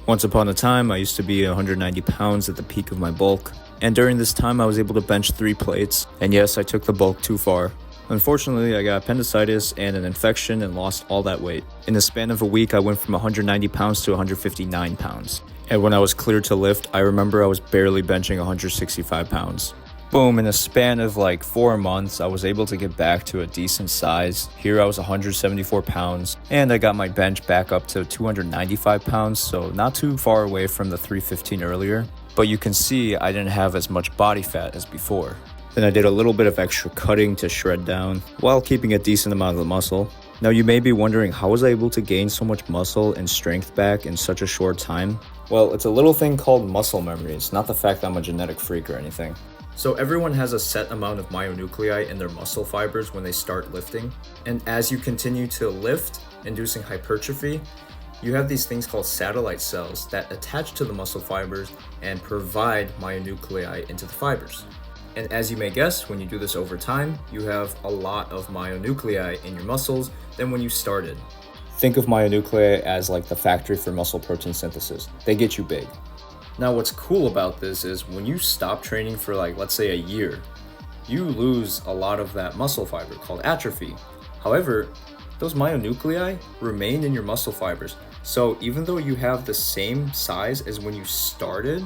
Once upon a time, I used to be 190 pounds at the peak of my bulk, and during this time I was able to bench 3 plates, and yes, I took the bulk too far. Unfortunately, I got appendicitis and an infection and lost all that weight. In the span of a week, I went from 190 pounds to 159 pounds. And when I was cleared to lift, I remember I was barely benching 165 pounds. Boom, in a span of like 4 months, I was able to get back to a decent size. Here I was 174 pounds, and I got my bench back up to 295 pounds, so not too far away from the 315 earlier. But you can see I didn't have as much body fat as before. Then I did a little bit of extra cutting to shred down, while keeping a decent amount of the muscle. Now you may be wondering, how was I able to gain so much muscle and strength back in such a short time? Well, it's a little thing called muscle memory. It's not the fact that I'm a genetic freak or anything. So everyone has a set amount of myonuclei in their muscle fibers when they start lifting. And as you continue to lift, inducing hypertrophy, you have these things called satellite cells that attach to the muscle fibers and provide myonuclei into the fibers. And as you may guess, when you do this over time, you have a lot of myonuclei in your muscles than when you started. Think of myonuclei as like the factory for muscle protein synthesis. They get you big. Now what's cool about this is when you stop training for like, let's say a year, you lose a lot of that muscle fiber called atrophy. However, those myonuclei remain in your muscle fibers. So even though you have the same size as when you started,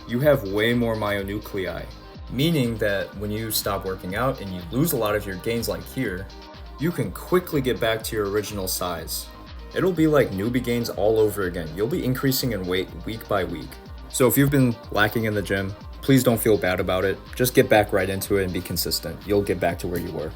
you have way more myonuclei. Meaning that when you stop working out and you lose a lot of your gains like here, you can quickly get back to your original size. It'll be like newbie gains all over again. You'll be increasing in weight week by week. So if you've been lacking in the gym, please don't feel bad about it. Just get back right into it and be consistent. You'll get back to where you were.